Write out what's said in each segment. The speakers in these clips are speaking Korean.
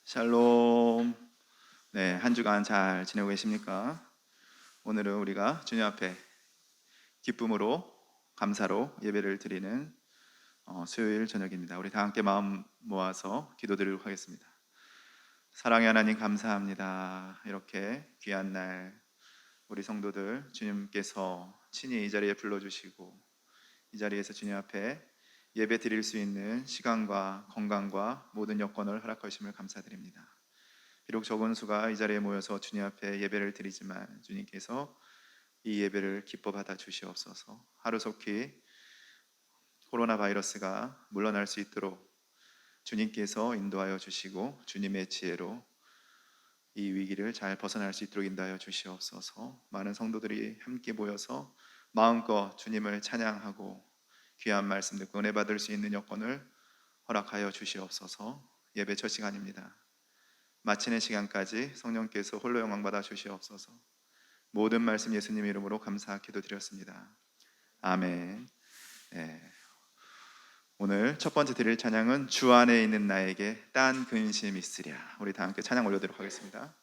샬롬. 네, 한 주간 잘 지내고 계십니까? 오늘은 우리가 주님 앞에 기쁨으로 감사로 예배를 드리는 수요일 저녁입니다. 우리 다 함께 마음 모아서 기도드리도록 하겠습니다. 사랑의 하나님 감사합니다. 이렇게 귀한 날 우리 성도들 주님께서 친히 이 자리에 불러주시고 이 자리에서 주님 앞에 예배 드릴 수 있는 시간과 건강과 모든 여건을 허락하심을 감사드립니다. 비록 적은 수가 이 자리에 모여서 주님 앞에 예배를 드리지만 주님께서 이 예배를 기뻐 받아 주시옵소서. 하루속히 코로나 바이러스가 물러날 수 있도록 주님께서 인도하여 주시고 주님의 지혜로 이 위기를 잘 벗어날 수 있도록 인도하여 주시옵소서. 많은 성도들이 함께 모여서 마음껏 주님을 찬양하고 귀한 말씀 듣고 은혜 받을 수 있는 여건을 허락하여 주시옵소서. 예배 첫 시간입니다. 마치는 시간까지 성령께서 홀로 영광 받아 주시옵소서. 모든 말씀 예수님 이름으로 감사 기도드렸습니다. 아멘. 네. 오늘 첫 번째 드릴 찬양은 주 안에 있는 나에게 딴 근심 있으랴. 우리 다 함께 찬양 올려드리도록 하겠습니다.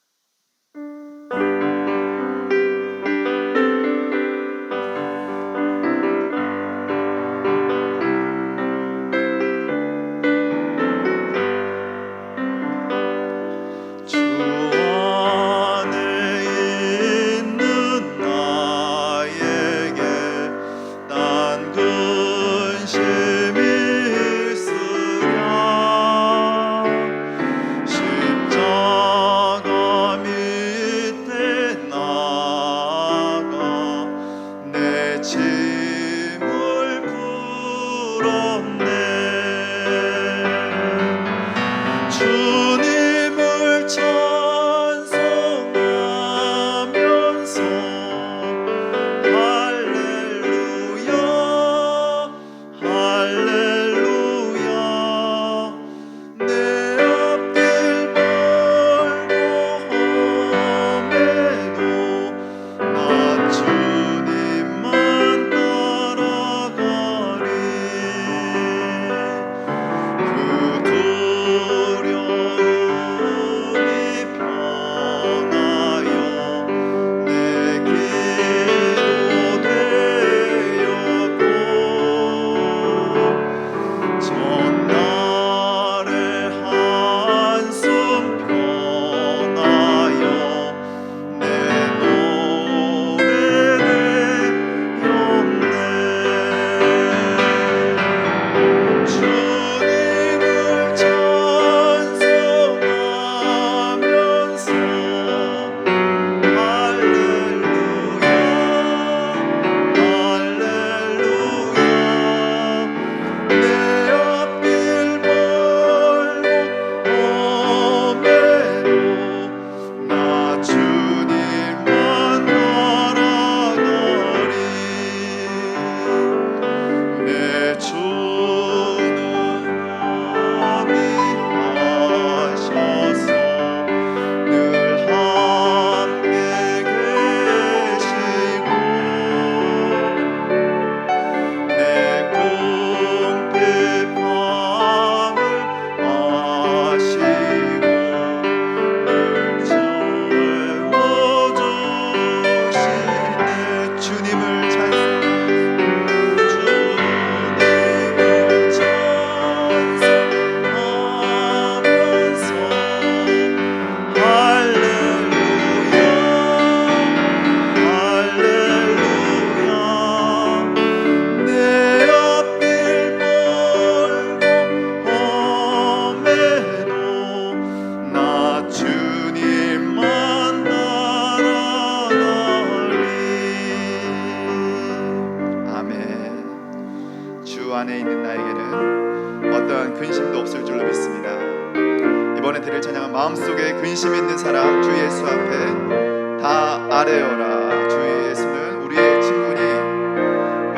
마음속에 근심 있는 사람 주 예수 앞에 다 아뢰어라. 주 예수는 우리의 친구니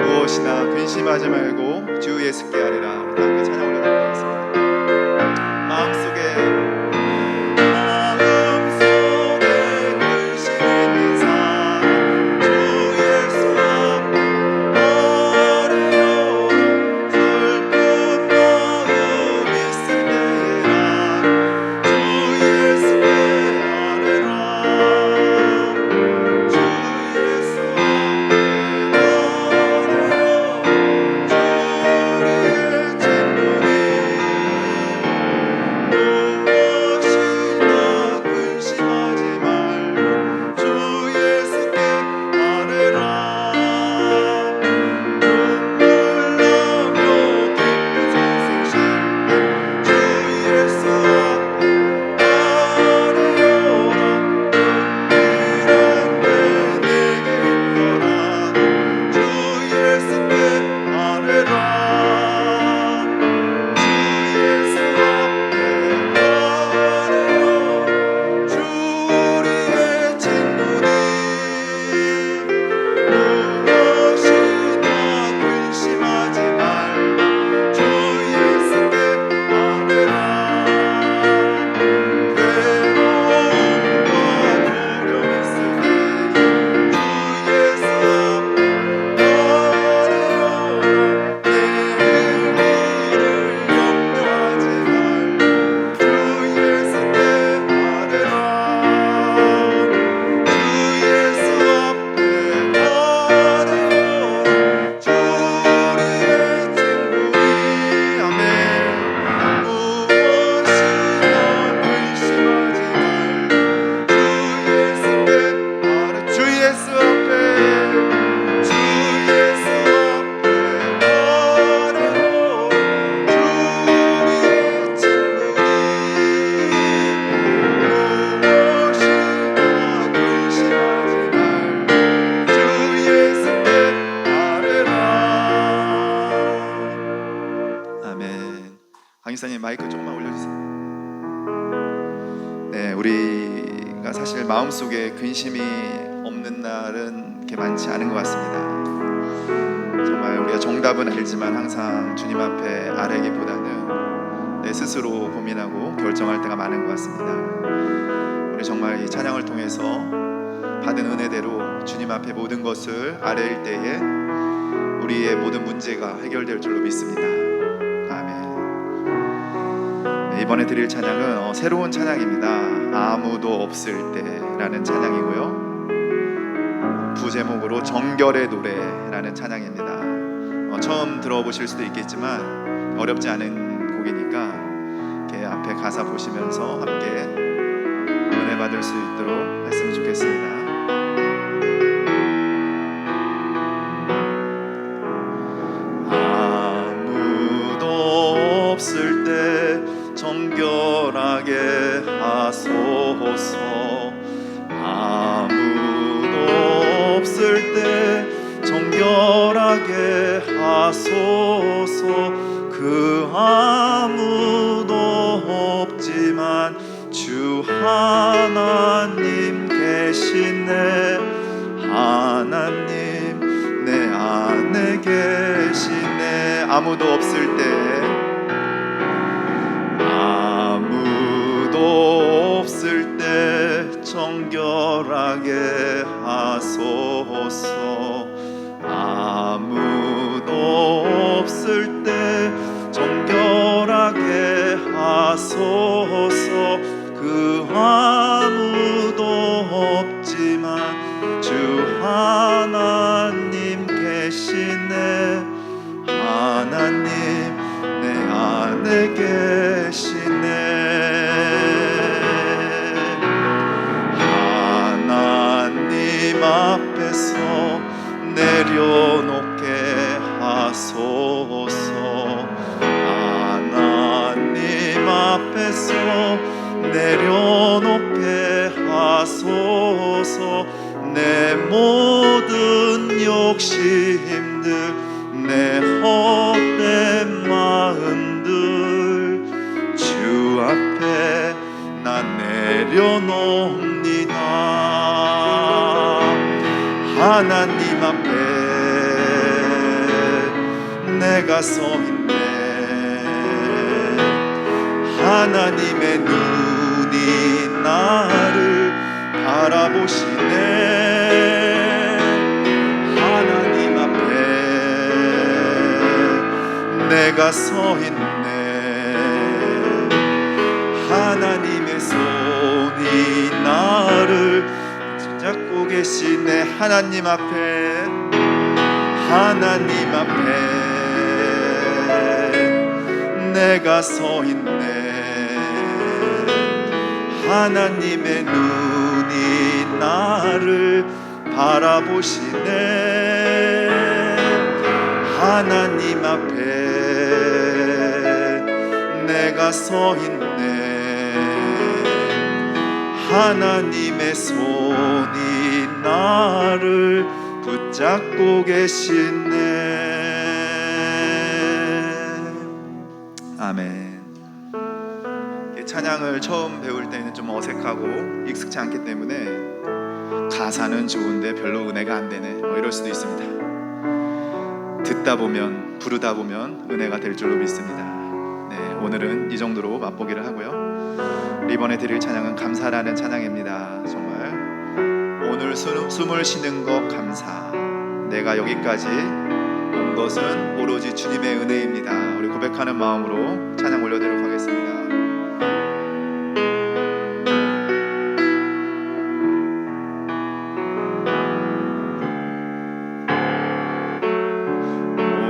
무엇이나 근심하지 말고 주 예수께 아뢰라. 우리 다 함께 찬양 올려드리도록 하겠습니다. 마음속에 근심 있는 사람 주 예수 앞에 아뢰어라. 슬픈 마음 있을 때라 주 마이크 조금만 올려주세요. 네, 우리가 사실 마음속에 근심이 없는 날은 이렇게 많지 않은 것 같습니다. 정말 우리가 정답은 알지만 항상 주님 앞에 아뢰기보다는 내 스스로 고민하고 결정할 때가 많은 것 같습니다. 우리 정말 이 찬양을 통해서 받은 은혜대로 주님 앞에 모든 것을 아뢰일 때에 우리의 모든 문제가 해결될 줄로 믿습니다. 아멘. 네, 이번에 드릴 찬양은 새로운 찬양입니다. 아무도 없을 때라는 찬양이고요, 부제목으로 정결의 노래라는 찬양입니다. 처음 들어보실 수도 있겠지만 어렵지 않은 곡이니까 이렇게 앞에 가사 보시면서 함께 은혜 받을 수 있도록 했으면 좋겠습니다. 아무도 없을 때 정결하게 하소서. 아무도 없을 때 정결하게 하소서. 그 아무도 없지만 주 하나님 계시네. 하나님 내 안에 계시네. 아무도 없을 때, 아무도 없을 때 정결하게 하소서. 아무도 없을 때 정결하게 하소서. 그 아무도 없지만 주 하나님 계시네. 하나님 내 안에 계시네. 하나님 앞에서 내려놓게 하소서. 하나님 앞에서 내려놓게 하소서. 내 모든 욕심들, 내 헛된 마음들 주 앞에 난 내려놓습니다. 하나님 앞에 내가 서 있네. 하나님의 눈이 나를 바라보시네. 하나님 앞에 내가 서 있네. 하나님의 손이 나를 잡고 계시네. 하나님 앞에, 하나님 앞에 내가 서 있네. 하나님의 눈이 나를 바라보시네. 하나님 앞에 내가 서 있네. 하나님의 손이 나를 붙잡고 계시네. 아멘. 찬양을 처음 배울 때는 좀 어색하고 익숙치 않기 때문에 가사는 좋은데 별로 은혜가 안 되네, 이럴 수도 있습니다. 듣다 보면, 부르다 보면 은혜가 될 줄로 믿습니다. 네, 오늘은 이 정도로 맛보기를 하고요. 이번에 드릴 찬양은 감사라는 찬양입니다. 정말 오늘 숨을 쉬는 것 감사. 내가 여기까지 온 것은 오로지 주님의 은혜입니다. 우리 고백하는 마음으로 찬양 올려드리도록 하겠습니다.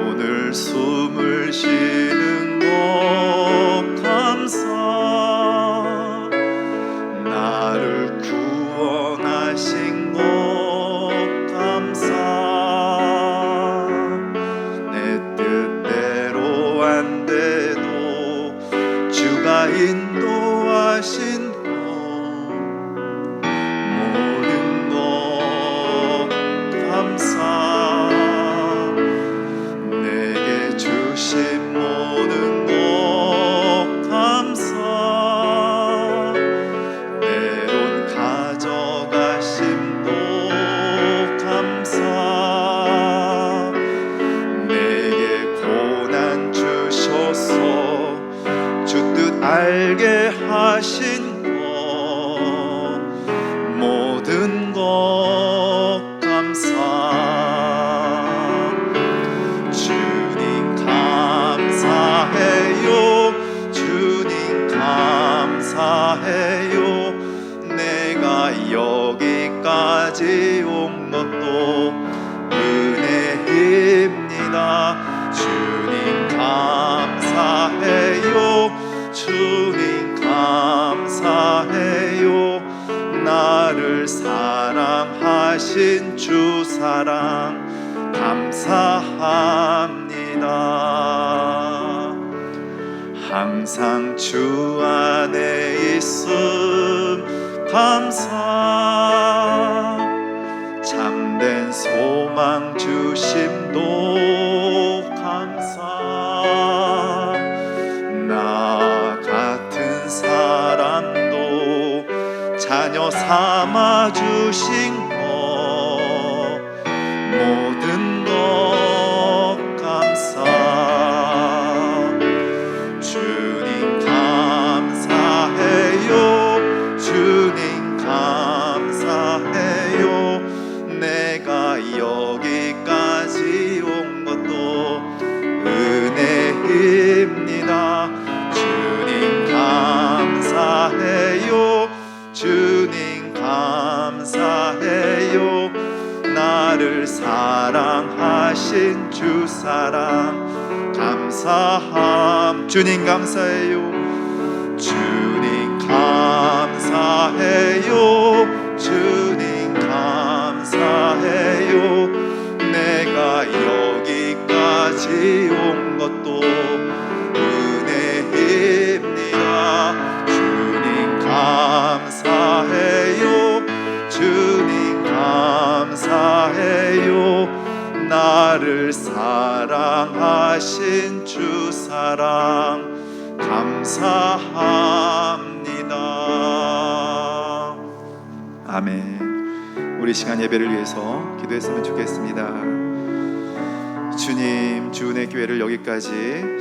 오늘 숨을 쉬는 것 감사. 나를 구원하신 것 감사. 내 뜻대로 안 돼도 살게 하신 것 모든 것 감사. 주님 감사해요. 주님 감사해요. 내가 여기까지 온 것도 은혜입니다. 주님 감사해요. 주님 감사해요. 나를 사랑하신 주 사랑 감사합니다. 항상 주 안에 있음 감사. 참된 소망 주심도 감사. 나 같은 사람도 자녀 삼아 주신 것 모든 것 감사. 주님 감사해요. 주님 감사해요. 내가 여기까지 온 것도 은혜입니다. 주님 감사해요. 주님 감사해요. 나를 사랑하신 주 사랑 감사함. 주님 감사해요. 주님 감사해요. 주님 감사해요. 내가 여기까지 온 것도 은혜입니다. 주님 감사해요. 주님 감사해요. 나를 사랑하신 주 사랑 감사합니다. 아멘. 우리 시간 예배를 위해서 기도했으면 좋겠습니다. 주님, 주은혜 교회를 여기까지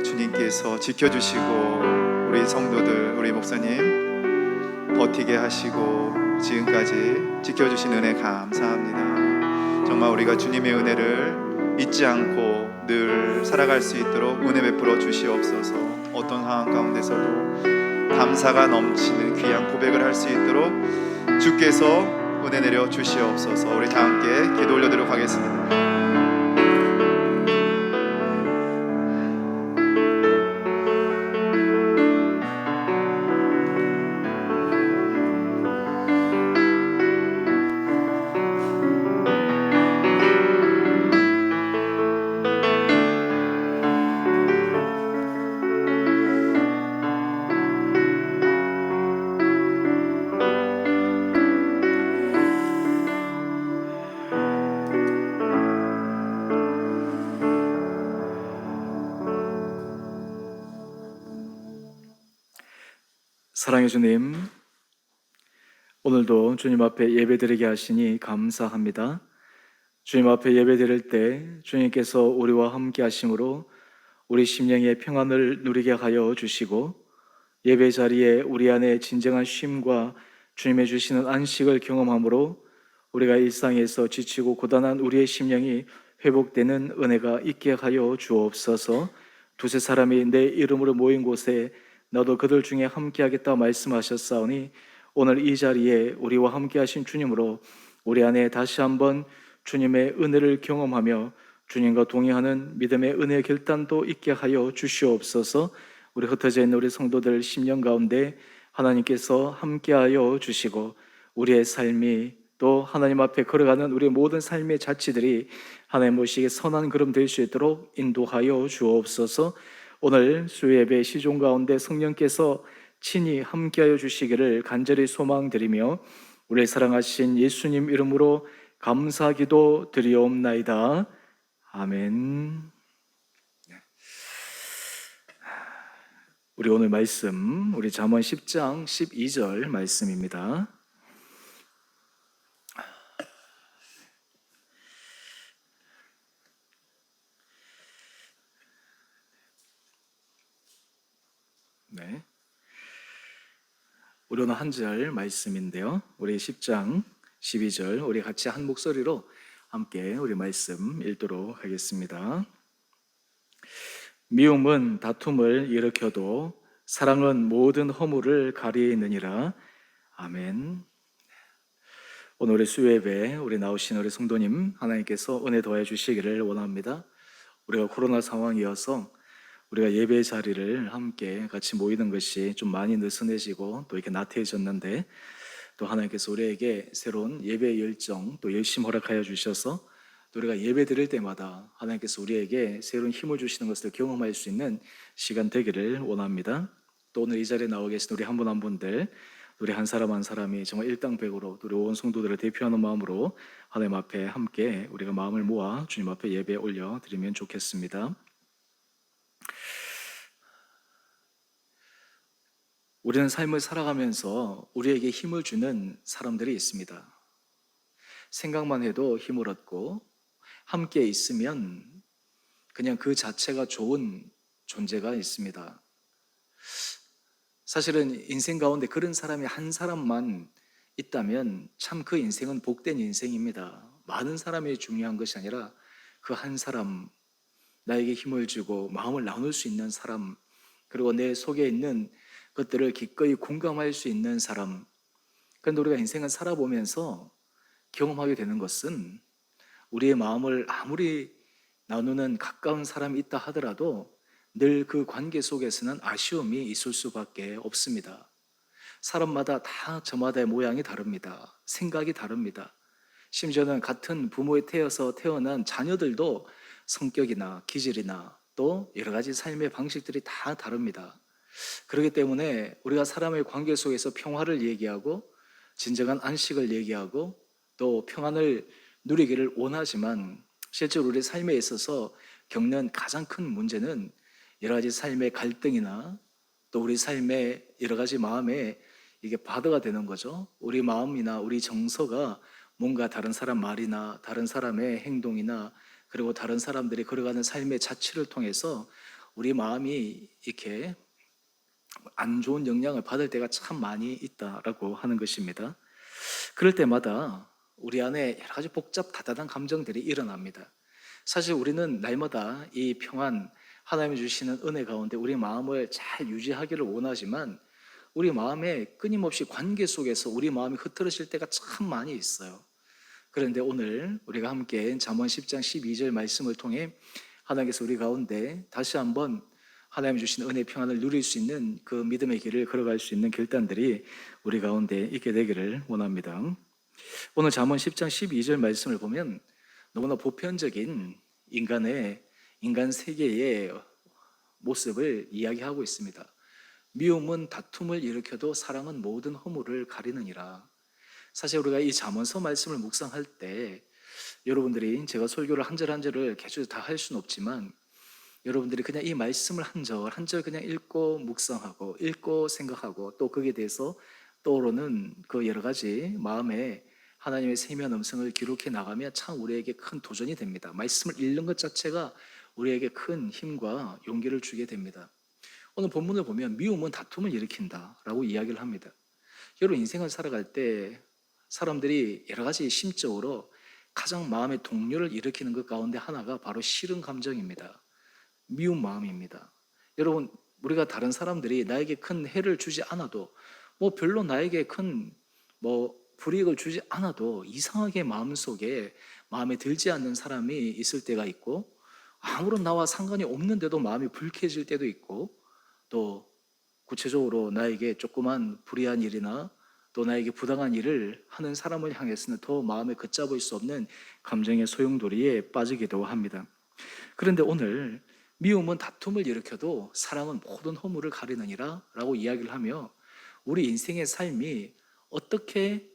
주님께서 지켜주시고 우리 성도들, 우리 목사님 버티게 하시고 지금까지 지켜주신 은혜 감사합니다. 정말 우리가 주님의 은혜를 잊지 않고 늘 살아갈 수 있도록 은혜 베풀어 주시옵소서. 어떤 상황 가운데서도 감사가 넘치는 귀한 고백을 할 수 있도록 주께서 은혜 내려 주시옵소서. 우리 다 함께 기도 올려드리도록 하겠습니다. 사랑의 주님, 오늘도 주님 앞에 예배드리게 하시니 감사합니다. 주님 앞에 예배드릴 때 주님께서 우리와 함께 하심으로 우리 심령의 평안을 누리게 하여 주시고 예배 자리에 우리 안에 진정한 쉼과 주님의 주시는 안식을 경험함으로 우리가 일상에서 지치고 고단한 우리의 심령이 회복되는 은혜가 있게 하여 주옵소서. 두세 사람이 내 이름으로 모인 곳에 나도 그들 중에 함께하겠다 말씀하셨사오니 오늘 이 자리에 우리와 함께 하신 주님으로 우리 안에 다시 한번 주님의 은혜를 경험하며 주님과 동행하는 믿음의 은혜의 결단도 있게 하여 주시옵소서. 우리 흩어져 있는 우리 성도들 심령 가운데 하나님께서 함께하여 주시고 우리의 삶이 또 하나님 앞에 걸어가는 우리의 모든 삶의 자치들이 하나님 보시기에 선한 걸음 될 수 있도록 인도하여 주옵소서. 오늘 수요 예배 시종 가운데 성령께서 친히 함께하여 주시기를 간절히 소망드리며 우리 사랑하신 예수님 이름으로 감사기도 드리옵나이다. 아멘. 우리 오늘 말씀, 우리 잠언 10장 12절 말씀입니다. 네. 우리 오늘 한 절 말씀인데요. 우리 10장 12절 우리 같이 한 목소리로 함께 우리 말씀 읽도록 하겠습니다. 미움은 다툼을 일으켜도 사랑은 모든 허물을 가리느니라. 아멘. 오늘 우리 수요예배 우리 나오신 우리 성도님 하나님께서 은혜 더해 주시기를 원합니다. 우리가 코로나 상황이어서 우리가 예배 자리를 함께 같이 모이는 것이 좀 많이 느슨해지고 또 이렇게 나태해졌는데, 또 하나님께서 우리에게 새로운 예배 열정 또 열심 허락하여 주셔서 또 우리가 예배 드릴 때마다 하나님께서 우리에게 새로운 힘을 주시는 것을 경험할 수 있는 시간 되기를 원합니다. 또 오늘 이 자리에 나와 계신 우리 한 분 한 분들, 우리 한 사람 한 사람이 정말 일당백으로 우리 온 성도들을 대표하는 마음으로 하나님 앞에 함께 우리가 마음을 모아 주님 앞에 예배 올려 드리면 좋겠습니다. 우리는 삶을 살아가면서 우리에게 힘을 주는 사람들이 있습니다. 생각만 해도 힘을 얻고 함께 있으면 그냥 그 자체가 좋은 존재가 있습니다. 사실은 인생 가운데 그런 사람이 한 사람만 있다면 참 그 인생은 복된 인생입니다. 많은 사람이 중요한 것이 아니라 그 한 사람, 나에게 힘을 주고 마음을 나눌 수 있는 사람, 그리고 내 속에 있는 것들을 기꺼이 공감할 수 있는 사람. 그런데 우리가 인생을 살아보면서 경험하게 되는 것은 우리의 마음을 아무리 나누는 가까운 사람이 있다 하더라도 늘 그 관계 속에서는 아쉬움이 있을 수밖에 없습니다. 사람마다 다 저마다의 모양이 다릅니다. 생각이 다릅니다. 심지어는 같은 부모에 태어서 태어난 자녀들도 성격이나 기질이나 또 여러 가지 삶의 방식들이 다 다릅니다. 그렇기 때문에 우리가 사람의 관계 속에서 평화를 얘기하고 진정한 안식을 얘기하고 또 평안을 누리기를 원하지만, 실제로 우리 삶에 있어서 겪는 가장 큰 문제는 여러 가지 삶의 갈등이나 또 우리 삶의 여러 가지 마음에 이게 바드가 되는 거죠. 우리 마음이나 우리 정서가 뭔가 다른 사람 말이나 다른 사람의 행동이나 그리고 다른 사람들이 걸어가는 삶의 자취를 통해서 우리 마음이 이렇게 안 좋은 영향을 받을 때가 참 많이 있다라고 하는 것입니다. 그럴 때마다 우리 안에 여러 가지 복잡 다단한 감정들이 일어납니다. 사실 우리는 날마다 이 평안, 하나님이 주시는 은혜 가운데 우리 마음을 잘 유지하기를 원하지만 우리 마음에 끊임없이 관계 속에서 우리 마음이 흐트러질 때가 참 많이 있어요. 그런데 오늘 우리가 함께 잠언 10장 12절 말씀을 통해 하나님께서 우리 가운데 다시 한번 하나님 주신 은혜 평안을 누릴 수 있는 그 믿음의 길을 걸어갈 수 있는 결단들이 우리 가운데 있게 되기를 원합니다. 오늘 잠언 10장 12절 말씀을 보면 너무나 보편적인 인간 세계의 모습을 이야기하고 있습니다. 미움은 다툼을 일으켜도 사랑은 모든 허물을 가리느니라. 사실 우리가 이 잠언서 말씀을 묵상할 때 여러분들이, 제가 설교를 한 절 한 절을 계속 다 할 수는 없지만 여러분들이 그냥 이 말씀을 한 절 한 절 그냥 읽고 묵상하고 읽고 생각하고 또 거기에 대해서 떠오르는 그 여러 가지 마음에 하나님의 세미한 음성을 기록해 나가면 참 우리에게 큰 도전이 됩니다. 말씀을 읽는 것 자체가 우리에게 큰 힘과 용기를 주게 됩니다. 오늘 본문을 보면 미움은 다툼을 일으킨다라고 이야기를 합니다. 여러분, 인생을 살아갈 때 사람들이 여러 가지 심적으로 가장 마음의 동요를 일으키는 것 가운데 하나가 바로 싫은 감정입니다. 미운 마음입니다. 여러분, 우리가 다른 사람들이 나에게 큰 해를 주지 않아도 별로 나에게 큰 불이익을 주지 않아도 이상하게 마음속에 마음에 들지 않는 사람이 있을 때가 있고, 아무런 나와 상관이 없는데도 마음이 불쾌해질 때도 있고, 또 구체적으로 나에게 조그만 불의한 일이나 또 나에게 부당한 일을 하는 사람을 향해서는 더 마음에 걷잡을 수 없는 감정의 소용돌이에 빠지기도 합니다. 그런데 오늘 미움은 다툼을 일으켜도 사랑은 모든 허물을 가리느니라 라고 이야기를 하며 우리 인생의 삶이 어떻게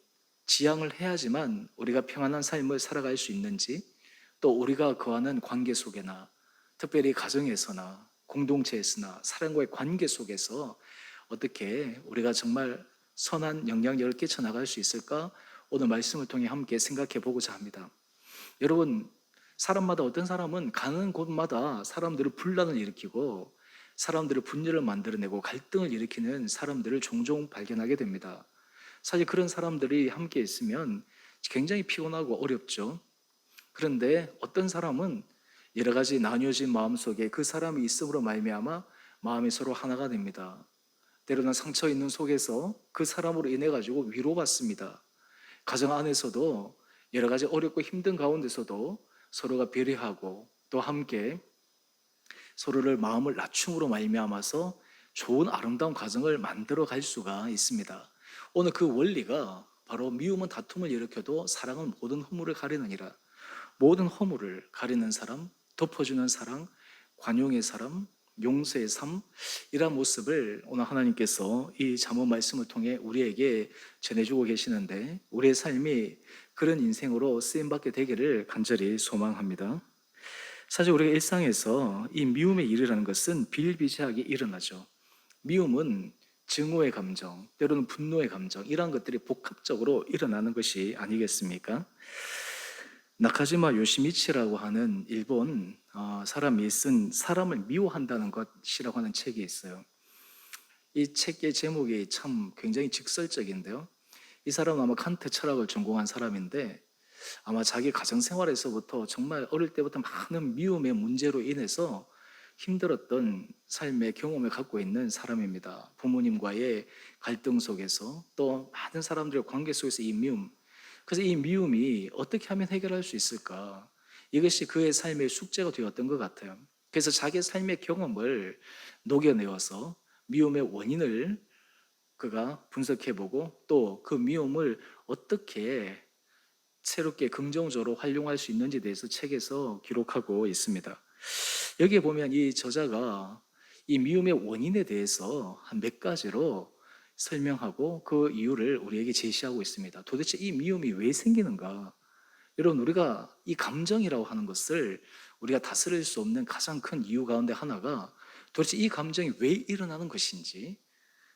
지향을 해야지만 우리가 평안한 삶을 살아갈 수 있는지, 또 우리가 거하는 관계 속에나 특별히 가정에서나 공동체에서나 사람과의 관계 속에서 어떻게 우리가 정말 선한 영향력을 끼쳐나갈 수 있을까? 오늘 말씀을 통해 함께 생각해 보고자 합니다. 여러분, 사람마다 어떤 사람은 가는 곳마다 사람들을 분란을 일으키고 사람들의 분열을 만들어내고 갈등을 일으키는 사람들을 종종 발견하게 됩니다. 사실 그런 사람들이 함께 있으면 굉장히 피곤하고 어렵죠. 그런데 어떤 사람은 여러 가지 나뉘어진 마음 속에 그 사람이 있음으로 말미암아 마음이 서로 하나가 됩니다. 때로는 상처 있는 속에서 그 사람으로 인해 가지고 위로받습니다. 가정 안에서도 여러 가지 어렵고 힘든 가운데서도 서로가 배려하고 또 함께 서로를 마음을 낮춤으로 말미암아서 좋은 아름다운 가정을 만들어 갈 수가 있습니다. 오늘 그 원리가 바로 미움은 다툼을 일으켜도 사랑은 모든 허물을 가리느니라. 모든 허물을 가리는 사람, 덮어주는 사랑, 관용의 사람, 용서의 삶, 이러한 모습을 오늘 하나님께서 이 잠언 말씀을 통해 우리에게 전해주고 계시는데 우리의 삶이 그런 인생으로 쓰임받게 되기를 간절히 소망합니다. 사실 우리가 일상에서 이 미움의 일이라는 것은 비일비재하게 일어나죠. 미움은 증오의 감정, 때로는 분노의 감정, 이러한 것들이 복합적으로 일어나는 것이 아니겠습니까? 나카지마 요시미치라고 하는 일본 사람이 쓴 사람을 미워한다는 것이라고 하는 책이 있어요. 이 책의 제목이 참 굉장히 직설적인데요. 이 사람은 아마 칸트 철학을 전공한 사람인데 아마 자기 가정 생활에서부터 정말 어릴 때부터 많은 미움의 문제로 인해서 힘들었던 삶의 경험을 갖고 있는 사람입니다. 부모님과의 갈등 속에서 또 많은 사람들의 관계 속에서 이 미움, 그래서 이 미움이 어떻게 하면 해결할 수 있을까? 이것이 그의 삶의 숙제가 되었던 것 같아요. 그래서 자기 삶의 경험을 녹여내어서 미움의 원인을 그가 분석해보고 또 그 미움을 어떻게 새롭게 긍정적으로 활용할 수 있는지에 대해서 책에서 기록하고 있습니다. 여기에 보면 이 저자가 이 미움의 원인에 대해서 한 몇 가지로 설명하고 그 이유를 우리에게 제시하고 있습니다. 도대체 이 미움이 왜 생기는가? 여러분, 우리가 이 감정이라고 하는 것을 우리가 다스릴 수 없는 가장 큰 이유 가운데 하나가 도대체 이 감정이 왜 일어나는 것인지,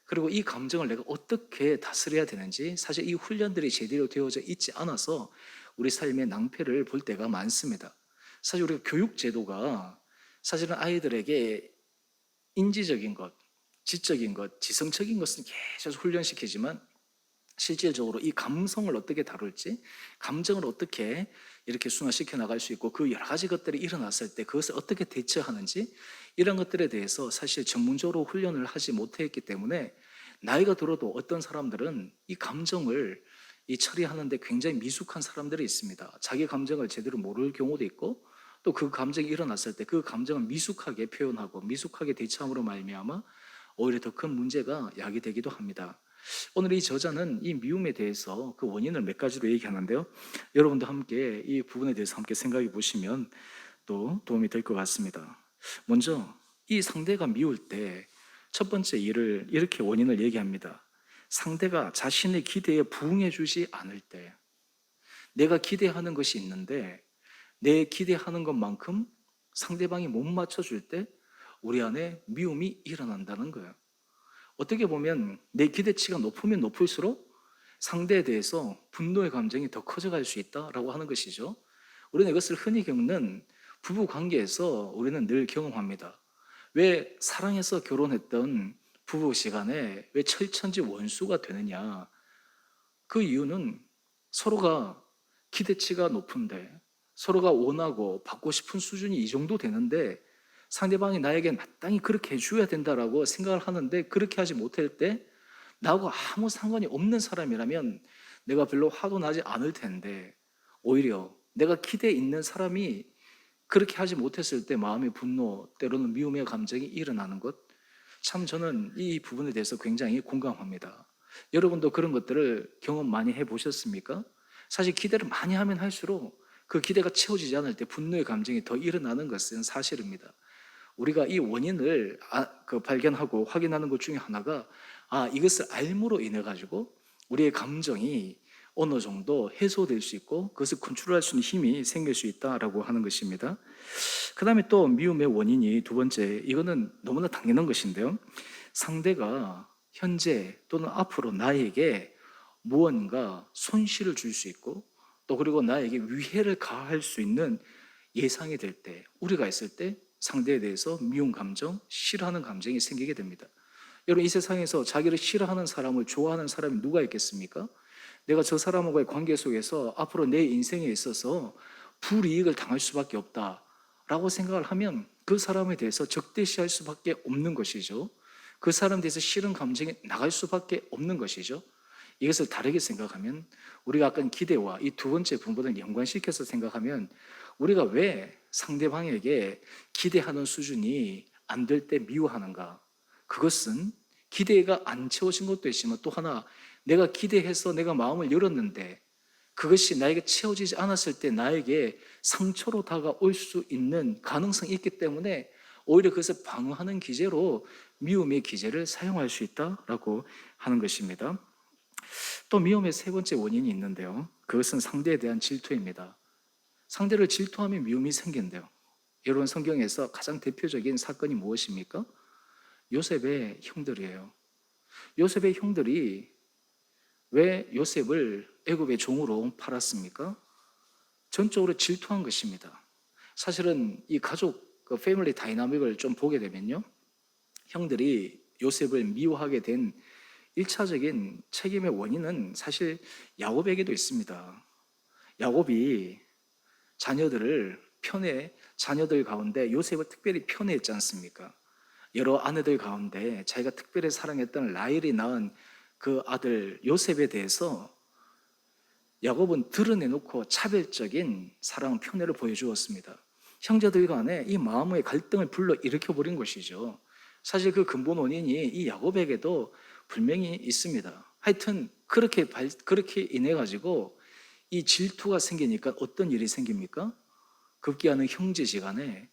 그리고 이 감정을 내가 어떻게 다스려야 되는지, 사실 이 훈련들이 제대로 되어져 있지 않아서 우리 삶의 낭패를 볼 때가 많습니다. 사실 우리가 교육 제도가 사실은 아이들에게 인지적인 것, 지적인 것, 지성적인 것은 계속 훈련시키지만 실질적으로 이 감성을 어떻게 다룰지, 감정을 어떻게 이렇게 순화시켜 나갈 수 있고 그 여러 가지 것들이 일어났을 때 그것을 어떻게 대처하는지, 이런 것들에 대해서 사실 전문적으로 훈련을 하지 못했기 때문에 나이가 들어도 어떤 사람들은 이 감정을 이 처리하는데 굉장히 미숙한 사람들이 있습니다. 자기 감정을 제대로 모를 경우도 있고 또 그 감정이 일어났을 때 그 감정을 미숙하게 표현하고 미숙하게 대처함으로 말미암아 오히려 더 큰 문제가 야기되기도 합니다. 오늘 이 저자는 이 미움에 대해서 그 원인을 몇 가지로 얘기하는데요. 여러분도 함께 이 부분에 대해서 함께 생각해 보시면 또 도움이 될 것 같습니다. 먼저 이 상대가 미울 때 첫 번째 일을 이렇게 원인을 얘기합니다. 상대가 자신의 기대에 부응해 주지 않을 때, 내가 기대하는 것이 있는데 내 기대하는 것만큼 상대방이 못 맞춰줄 때 우리 안에 미움이 일어난다는 거예요. 어떻게 보면 내 기대치가 높으면 높을수록 상대에 대해서 분노의 감정이 더 커져갈 수 있다라고 하는 것이죠. 우리는 이것을 흔히 겪는 부부 관계에서 우리는 늘 경험합니다. 왜 사랑해서 결혼했던 부부 시간에 왜 철천지 원수가 되느냐? 그 이유는 서로가 기대치가 높은데 서로가 원하고 받고 싶은 수준이 이 정도 되는데 상대방이 나에게 마땅히 그렇게 해줘야 된다라고 생각을 하는데 그렇게 하지 못할 때 나하고 아무 상관이 없는 사람이라면 내가 별로 화도 나지 않을 텐데 오히려 내가 기대에 있는 사람이 그렇게 하지 못했을 때 마음의 분노, 때로는 미움의 감정이 일어나는 것, 참 저는 이 부분에 대해서 굉장히 공감합니다. 여러분도 그런 것들을 경험 많이 해보셨습니까? 사실 기대를 많이 하면 할수록 그 기대가 채워지지 않을 때 분노의 감정이 더 일어나는 것은 사실입니다. 우리가 이 원인을 발견하고 확인하는 것 중에 하나가 이것을 알므로 인해 가지고 우리의 감정이 어느 정도 해소될 수 있고 그것을 컨트롤할 수 있는 힘이 생길 수 있다라고 하는 것입니다. 그 다음에 또 미움의 원인이 두 번째, 이거는 너무나 당연한 것인데요. 상대가 현재 또는 앞으로 나에게 무언가 손실을 줄 수 있고 또 그리고 나에게 위해를 가할 수 있는 예상이 될 때, 우리가 있을 때 상대에 대해서 미운 감정, 싫어하는 감정이 생기게 됩니다. 여러분, 이 세상에서 자기를 싫어하는 사람을 좋아하는 사람이 누가 있겠습니까? 내가 저 사람과의 관계 속에서 앞으로 내 인생에 있어서 불이익을 당할 수밖에 없다라고 생각을 하면 그 사람에 대해서 적대시할 수밖에 없는 것이죠. 그 사람에 대해서 싫은 감정이 나갈 수밖에 없는 것이죠. 이것을 다르게 생각하면, 우리가 아까 기대와 이 두 번째 부분을 연관시켜서 생각하면, 우리가 왜 상대방에게 기대하는 수준이 안 될 때 미워하는가? 그것은 기대가 안 채워진 것도 있지만, 또 하나, 내가 기대해서 내가 마음을 열었는데 그것이 나에게 채워지지 않았을 때 나에게 상처로 다가올 수 있는 가능성이 있기 때문에, 오히려 그것을 방어하는 기제로 미움의 기제를 사용할 수 있다라고 하는 것입니다. 또 미움의 세 번째 원인이 있는데요, 그것은 상대에 대한 질투입니다. 상대를 질투하면 미움이 생긴대요. 여러분, 성경에서 가장 대표적인 사건이 무엇입니까? 요셉의 형들이에요. 요셉의 형들이 왜 요셉을 애굽의 종으로 팔았습니까? 전적으로 질투한 것입니다. 사실은 이 가족, 패밀리 다이나믹을 좀 보게 되면요, 형들이 요셉을 미워하게 된 1차적인 책임의 원인은 사실 야곱에게도 있습니다. 야곱이 자녀들 가운데 요셉을 특별히 편애했지 않습니까? 여러 아내들 가운데 자기가 특별히 사랑했던 라헬이 낳은 그 아들 요셉에 대해서 야곱은 드러내놓고 차별적인 사랑, 편애를 보여주었습니다. 형제들 간에 이 마음의 갈등을 불러 일으켜버린 것이죠. 사실 그 근본 원인이 이 야곱에게도 분명히 있습니다. 하여튼 그렇게 인해 가지고 이 질투가 생기니까 어떤 일이 생깁니까? 급기야는 형제지간에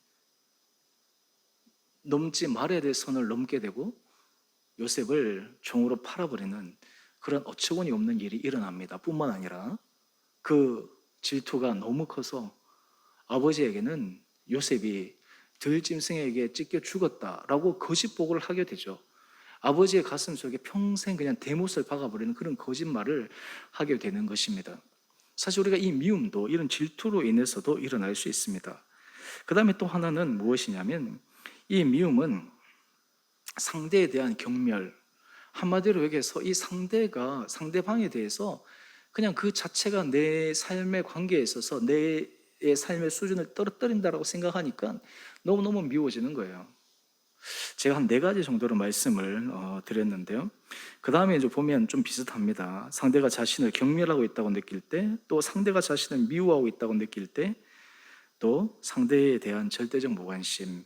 넘지 말아야 될 선을 넘게 되고 요셉을 종으로 팔아버리는 그런 어처구니 없는 일이 일어납니다. 뿐만 아니라 그 질투가 너무 커서 아버지에게는 요셉이 들짐승에게 찢겨 죽었다라고 거짓 보고를 하게 되죠. 아버지의 가슴 속에 평생 그냥 대못을 박아버리는 그런 거짓말을 하게 되는 것입니다. 사실 우리가 이 미움도 이런 질투로 인해서도 일어날 수 있습니다. 그 다음에 또 하나는 무엇이냐면, 이 미움은 상대에 대한 경멸, 한마디로 얘기해서 이 상대방에 대해서 그냥 그 자체가 내 삶의 관계에 있어서 내 삶의 수준을 떨어뜨린다라고 생각하니까 너무너무 미워지는 거예요. 제가 한 4가지 정도로 말씀을 드렸는데요. 그 다음에 이제 보면 좀 비슷합니다. 상대가 자신을 경멸하고 있다고 느낄 때, 또 상대가 자신을 미워하고 있다고 느낄 때, 또 상대에 대한 절대적 무관심,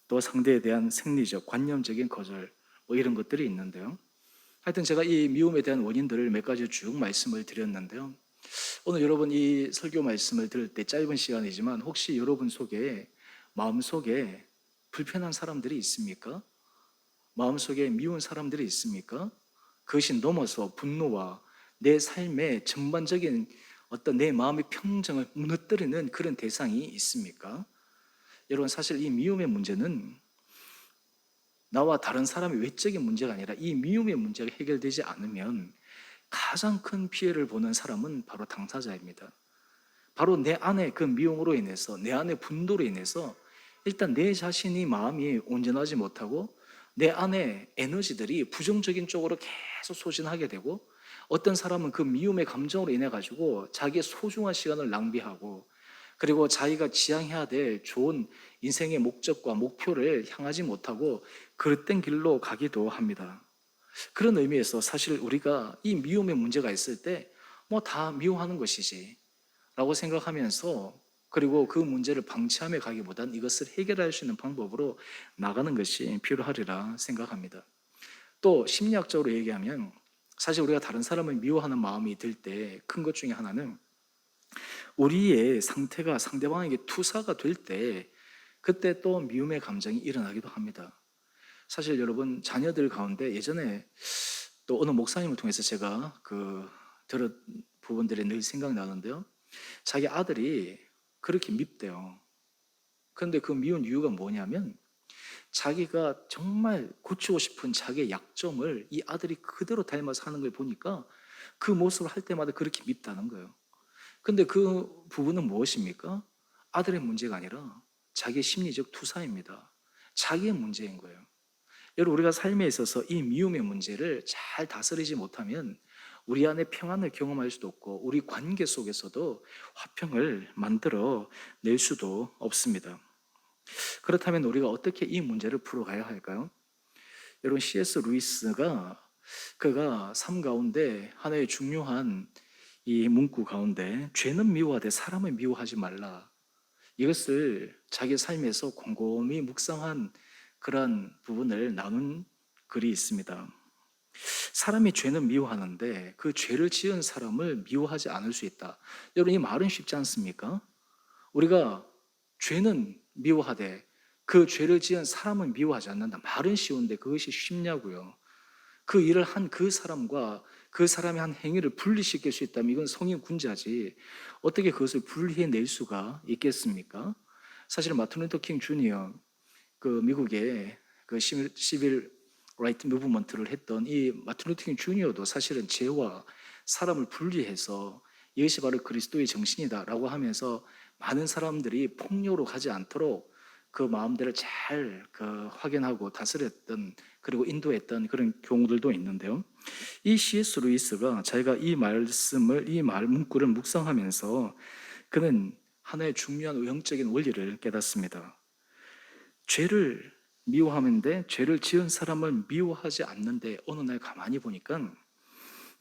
또 상대에 대한 생리적, 관념적인 거절, 뭐 이런 것들이 있는데요. 하여튼 제가 이 미움에 대한 원인들을 몇 가지 쭉 말씀을 드렸는데요. 오늘 여러분 이 설교 말씀을 들을 때 짧은 시간이지만, 혹시 여러분 속에 마음속에 불편한 사람들이 있습니까? 마음속에 미운 사람들이 있습니까? 그것이 넘어서 분노와 내 삶의 전반적인 어떤 내 마음의 평정을 무너뜨리는 그런 대상이 있습니까? 여러분, 사실 이 미움의 문제는 나와 다른 사람의 외적인 문제가 아니라 이 미움의 문제가 해결되지 않으면 가장 큰 피해를 보는 사람은 바로 당사자입니다. 바로 내 안에 그 미움으로 인해서, 내 안의 분노로 인해서 일단 내 자신이 마음이 온전하지 못하고 내 안에 에너지들이 부정적인 쪽으로 계속 소진하게 되고, 어떤 사람은 그 미움의 감정으로 인해 가지고 자기의 소중한 시간을 낭비하고, 그리고 자기가 지향해야 될 좋은 인생의 목적과 목표를 향하지 못하고 그릇된 길로 가기도 합니다. 그런 의미에서 사실 우리가 이 미움의 문제가 있을 때 뭐 다 미워하는 것이지 라고 생각하면서, 그리고 그 문제를 방치하며 가기보단 이것을 해결할 수 있는 방법으로 나가는 것이 필요하리라 생각합니다. 또 심리학적으로 얘기하면, 사실 우리가 다른 사람을 미워하는 마음이 들 때 큰 것 중에 하나는 우리의 상태가 상대방에게 투사가 될 때, 그때 또 미움의 감정이 일어나기도 합니다. 사실 여러분, 자녀들 가운데 예전에 또 어느 목사님을 통해서 제가 들은 부분들이 늘 생각나는데요, 자기 아들이 그렇게 밉대요. 그런데 그 미운 이유가 뭐냐면, 자기가 정말 고치고 싶은 자기의 약점을 이 아들이 그대로 닮아서 하는 걸 보니까 그 모습을 할 때마다 그렇게 밉다는 거예요. 근데 그 부분은 무엇입니까? 아들의 문제가 아니라 자기의 심리적 투사입니다. 자기의 문제인 거예요. 여러분, 우리가 삶에 있어서 이 미움의 문제를 잘 다스리지 못하면 우리 안에 평안을 경험할 수도 없고 우리 관계 속에서도 화평을 만들어 낼 수도 없습니다. 그렇다면 우리가 어떻게 이 문제를 풀어가야 할까요? 여러분, C.S. 루이스가 그가 삶 가운데 하나의 중요한 이 문구 가운데 죄는 미워하되 사람을 미워하지 말라, 이것을 자기 삶에서 곰곰이 묵상한 그러한 부분을 나눈 글이 있습니다. 사람이 죄는 미워하는데 그 죄를 지은 사람을 미워하지 않을 수 있다. 여러분, 이 말은 쉽지 않습니까? 우리가 죄는 미워하되 그 죄를 지은 사람은 미워하지 않는다. 말은 쉬운데 그것이 쉽냐고요. 그 일을 한 그 사람과 그 사람의 한 행위를 분리시킬 수 있다면 이건 성인 군자지 어떻게 그것을 분리해낼 수가 있겠습니까? 사실 마틴 루터 킹 주니어, 그 미국의 그 시빌 라이트 무브먼트를 했던 이 마틴 루터 킹 주니어도 사실은 죄와 사람을 분리해서 이것이 바로 그리스도의 정신이다라고 하면서 많은 사람들이 폭력으로 가지 않도록 그 마음들을 잘 확인하고 다스렸던, 그리고 인도했던 그런 경우들도 있는데요. 이 C.S. 루이스가 자기가 이 말 문구를 묵상하면서 그는 하나의 중요한 영적인 원리를 깨닫습니다. 죄를 미워하는데 죄를 지은 사람을 미워하지 않는데 어느 날 가만히 보니까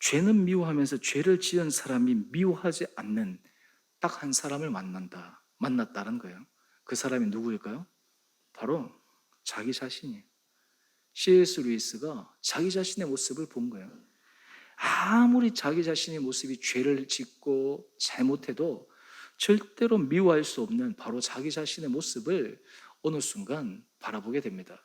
죄는 미워하면서 죄를 지은 사람이 미워하지 않는 딱 한 사람을 만났다는 거예요. 그 사람이 누구일까요? 바로 자기 자신이에요. C.S. 루이스가 자기 자신의 모습을 본 거예요. 아무리 자기 자신의 모습이 죄를 짓고 잘못해도 절대로 미워할 수 없는 바로 자기 자신의 모습을 어느 순간 바라보게 됩니다.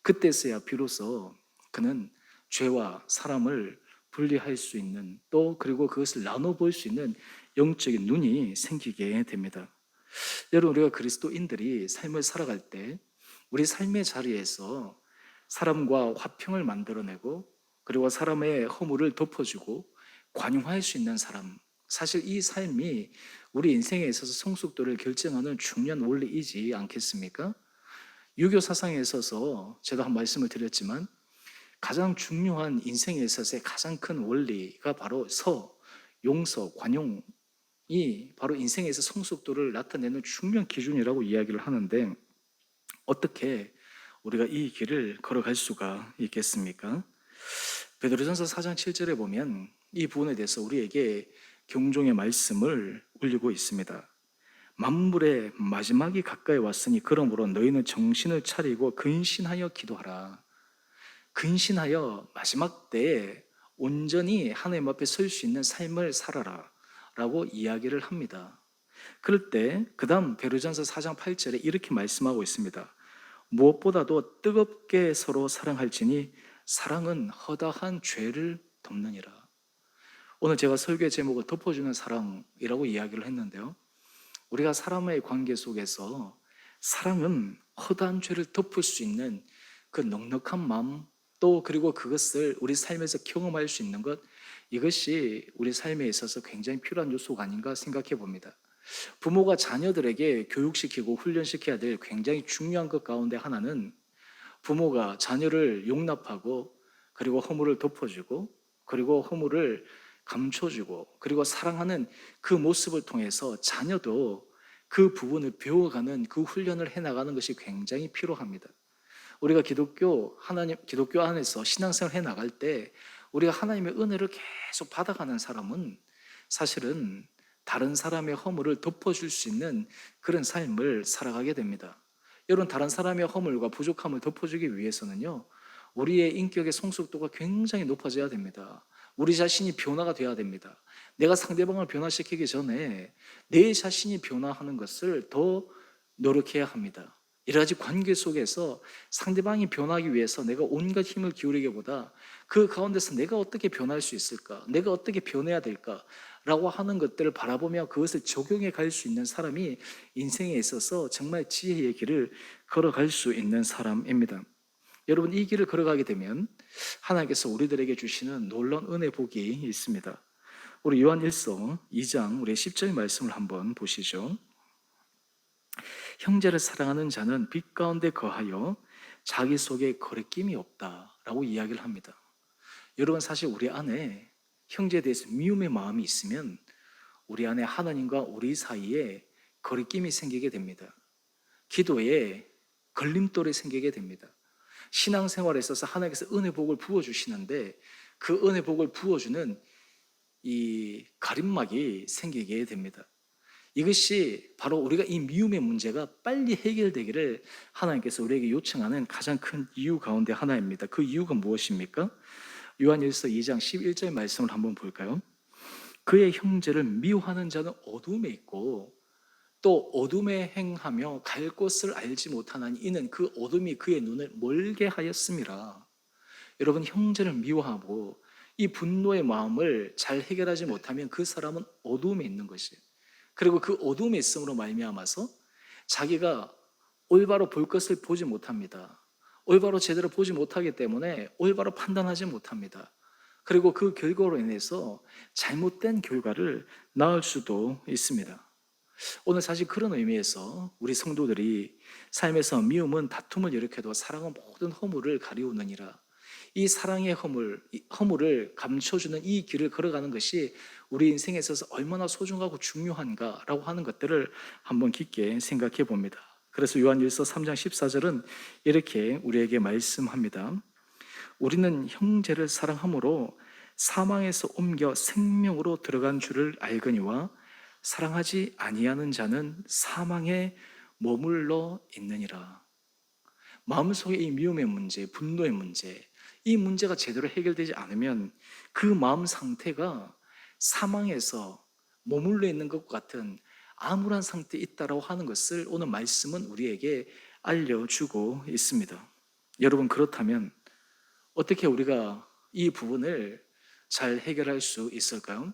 그때서야 비로소 그는 죄와 사람을 분리할 수 있는, 또 그리고 그것을 나눠볼 수 있는 영적인 눈이 생기게 됩니다. 여러분, 우리가 그리스도인들이 삶을 살아갈 때 우리 삶의 자리에서 사람과 화평을 만들어내고 그리고 사람의 허물을 덮어주고 관용할 수 있는 사람, 사실 이 삶이 우리 인생에 있어서 성숙도를 결정하는 중요한 원리이지 않겠습니까? 유교 사상에 있어서 제가 한 말씀을 드렸지만 가장 중요한 인생에 있어서의 가장 큰 원리가 바로 용서, 관용이 바로 인생에서 성숙도를 나타내는 중요한 기준이라고 이야기를 하는데 어떻게 우리가 이 길을 걸어갈 수가 있겠습니까? 베드로전서 4장 7절에 보면 이 부분에 대해서 우리에게 경종의 말씀을 울리고 있습니다. 만물의 마지막이 가까이 왔으니 그러므로 너희는 정신을 차리고 근신하여 기도하라. 근신하여 마지막 때에 온전히 하나님 앞에 설 수 있는 삶을 살아라 라고 이야기를 합니다. 그럴 때 그 다음 베드로전서 4장 8절에 이렇게 말씀하고 있습니다. 무엇보다도 뜨겁게 서로 사랑할지니 사랑은 허다한 죄를 덮느니라. 오늘 제가 설교의 제목을 덮어주는 사랑이라고 이야기를 했는데요, 우리가 사람의 관계 속에서 사랑은 허다한 죄를 덮을 수 있는 그 넉넉한 마음, 또 그리고 그것을 우리 삶에서 경험할 수 있는 것, 이것이 우리 삶에 있어서 굉장히 필요한 요소가 아닌가 생각해 봅니다. 부모가 자녀들에게 교육시키고 훈련시켜야 될 굉장히 중요한 것 가운데 하나는 부모가 자녀를 용납하고 그리고 허물을 덮어주고 그리고 허물을 감춰주고 그리고 사랑하는 그 모습을 통해서 자녀도 그 부분을 배워가는 그 훈련을 해나가는 것이 굉장히 필요합니다. 우리가 기독교 안에서 신앙생활을 해나갈 때 우리가 하나님의 은혜를 계속 받아가는 사람은 사실은 다른 사람의 허물을 덮어줄 수 있는 그런 삶을 살아가게 됩니다. 여러분, 다른 사람의 허물과 부족함을 덮어주기 위해서는요, 우리의 인격의 성숙도가 굉장히 높아져야 됩니다. 우리 자신이 변화가 돼야 됩니다. 내가 상대방을 변화시키기 전에 내 자신이 변화하는 것을 더 노력해야 합니다. 여러 가지 관계 속에서 상대방이 변하기 위해서 내가 온갖 힘을 기울이기보다 그 가운데서 내가 어떻게 변할 수 있을까? 내가 어떻게 변해야 될까? 라고 하는 것들을 바라보며 그것을 적용해 갈 수 있는 사람이 인생에 있어서 정말 지혜의 길을 걸어갈 수 있는 사람입니다. 여러분, 이 길을 걸어가게 되면 하나님께서 우리들에게 주시는 놀라운 은혜 복이 있습니다. 우리 요한 1서 2장 우리 10절 말씀을 한번 보시죠. 형제를 사랑하는 자는 빛 가운데 거하여 자기 속에 거리낌이 없다라고 이야기를 합니다. 여러분, 사실 우리 안에 형제에 대해서 미움의 마음이 있으면 우리 안에 하나님과 우리 사이에 거리낌이 생기게 됩니다. 기도에 걸림돌이 생기게 됩니다. 신앙생활에 있어서 하나님께서 은혜 복을 부어주시는데 그 은혜 복을 부어주는 이 가림막이 생기게 됩니다. 이것이 바로 우리가 이 미움의 문제가 빨리 해결되기를 하나님께서 우리에게 요청하는 가장 큰 이유 가운데 하나입니다. 그 이유가 무엇입니까? 요한일서 2장 11절 말씀을 한번 볼까요? 그의 형제를 미워하는 자는 어둠에 있고 또 어둠에 행하며 갈 곳을 알지 못하나니 이는 그 어둠이 그의 눈을 멀게 하였음이라. 여러분, 형제를 미워하고 이 분노의 마음을 잘 해결하지 못하면 그 사람은 어둠에 있는 것이에요. 그리고 그 어둠에 있음으로 말미암아서 자기가 올바로 볼 것을 보지 못합니다. 올바로 제대로 보지 못하기 때문에 올바로 판단하지 못합니다. 그리고 그 결과로 인해서 잘못된 결과를 낳을 수도 있습니다. 오늘 사실 그런 의미에서 우리 성도들이 삶에서 미움은 다툼을 일으켜도 사랑은 모든 허물을 가리우느니라. 이 사랑의 허물을 감춰주는 이 길을 걸어가는 것이 우리 인생에 있어서 얼마나 소중하고 중요한가라고 하는 것들을 한번 깊게 생각해 봅니다. 그래서 요한일서 3장 14절은 이렇게 우리에게 말씀합니다. 우리는 형제를 사랑함으로 사망에서 옮겨 생명으로 들어간 줄을 알거니와 사랑하지 아니하는 자는 사망에 머물러 있느니라. 마음속에 이 미움의 문제, 분노의 문제, 이 문제가 제대로 해결되지 않으면 그 마음 상태가 사망에서 머물러 있는 것과 같은 암울한 상태에 있다라고 하는 것을 오늘 말씀은 우리에게 알려주고 있습니다. 여러분, 그렇다면 어떻게 우리가 이 부분을 잘 해결할 수 있을까요?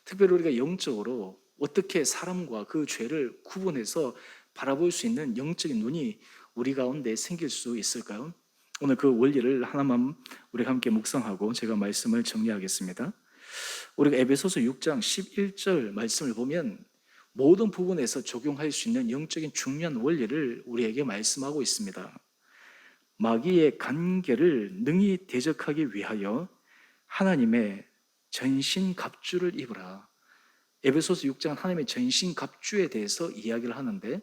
특별히 우리가 영적으로 어떻게 사람과 그 죄를 구분해서 바라볼 수 있는 영적인 눈이 우리 가운데 생길 수 있을까요? 오늘 그 원리를 하나만 우리가 함께 묵상하고 제가 말씀을 정리하겠습니다. 우리가 에베소서 6장 11절 말씀을 보면 모든 부분에서 적용할 수 있는 영적인 중요한 원리를 우리에게 말씀하고 있습니다. 마귀의 간계를 능히 대적하기 위하여 하나님의 전신갑주를 입으라. 에베소서 6장 하나님의 전신갑주에 대해서 이야기를 하는데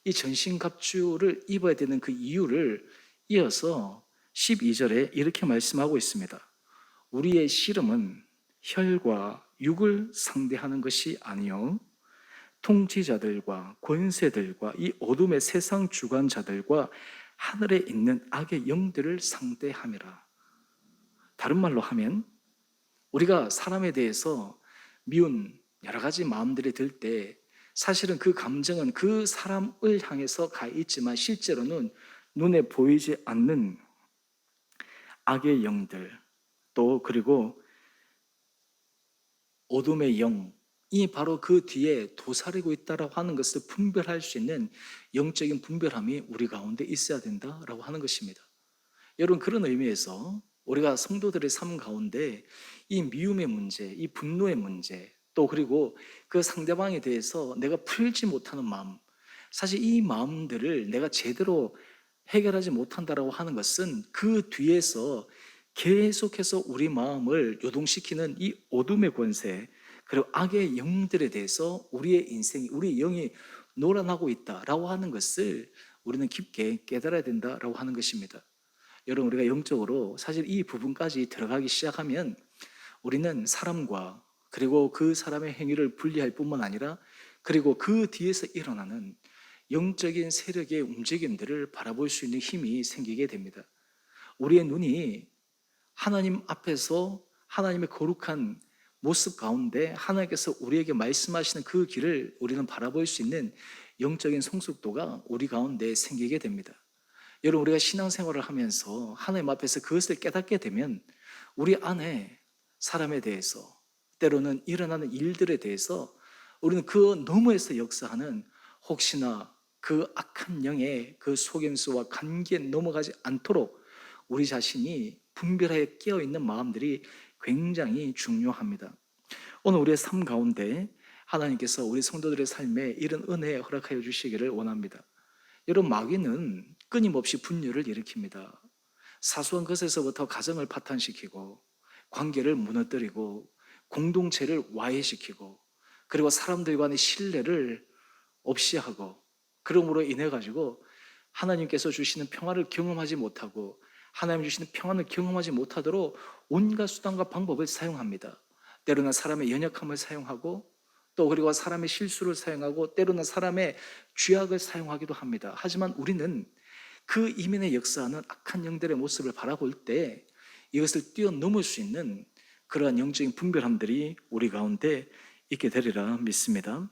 이 전신갑주를 입어야 되는 그 이유를 이어서 12절에 이렇게 말씀하고 있습니다. 우리의 씨름은 혈과 육을 상대하는 것이 아니요 통치자들과 권세들과 이 어둠의 세상 주관자들과 하늘에 있는 악의 영들을 상대함이라. 다른 말로 하면 우리가 사람에 대해서 미운 여러 가지 마음들이 들 때 사실은 그 감정은 그 사람을 향해서 가 있지만 실제로는 눈에 보이지 않는 악의 영들, 또 그리고 어둠의 영이 바로 그 뒤에 도사리고 있다라고 하는 것을 분별할 수 있는 영적인 분별함이 우리 가운데 있어야 된다라고 하는 것입니다. 여러분, 그런 의미에서 우리가 성도들의 삶 가운데 이 미움의 문제, 이 분노의 문제, 또 그리고 그 상대방에 대해서 내가 풀지 못하는 마음, 사실 이 마음들을 내가 제대로 해결하지 못한다라고 하는 것은 그 뒤에서 계속해서 우리 마음을 요동시키는 이 어둠의 권세, 그리고 악의 영들에 대해서 우리의 인생이, 우리의 영이 놀아나고 있다라고 하는 것을 우리는 깊게 깨달아야 된다라고 하는 것입니다. 여러분, 우리가 영적으로 사실 이 부분까지 들어가기 시작하면 우리는 사람과 그리고 그 사람의 행위를 분리할 뿐만 아니라 그리고 그 뒤에서 일어나는 영적인 세력의 움직임들을 바라볼 수 있는 힘이 생기게 됩니다. 우리의 눈이 하나님 앞에서 하나님의 거룩한 모습 가운데 하나님께서 우리에게 말씀하시는 그 길을 우리는 바라볼 수 있는 영적인 성숙도가 우리 가운데 생기게 됩니다. 여러분, 우리가 신앙생활을 하면서 하나님 앞에서 그것을 깨닫게 되면 우리 안에 사람에 대해서, 때로는 일어나는 일들에 대해서 우리는 그 너머에서 역사하는 혹시나 그 악한 영의 그 속임수와 관계에 넘어가지 않도록 우리 자신이 분별하여 깨어있는 마음들이 굉장히 중요합니다. 오늘 우리의 삶 가운데 하나님께서 우리 성도들의 삶에 이런 은혜 허락하여 주시기를 원합니다. 여러분, 마귀는 끊임없이 분열을 일으킵니다. 사소한 것에서부터 가정을 파탄시키고 관계를 무너뜨리고 공동체를 와해시키고 그리고 사람들 간의 신뢰를 없이 하고 그러므로 인해 가지고 하나님께서 주시는 평화를 경험하지 못하고 하나님 주시는 평안을 경험하지 못하도록 온갖 수단과 방법을 사용합니다. 때로는 사람의 연약함을 사용하고 또 그리고 사람의 실수를 사용하고 때로는 사람의 죄악을 사용하기도 합니다. 하지만 우리는 그 이면에 역사하는 악한 영들의 모습을 바라볼 때 이것을 뛰어넘을 수 있는 그러한 영적인 분별함들이 우리 가운데 있게 되리라 믿습니다.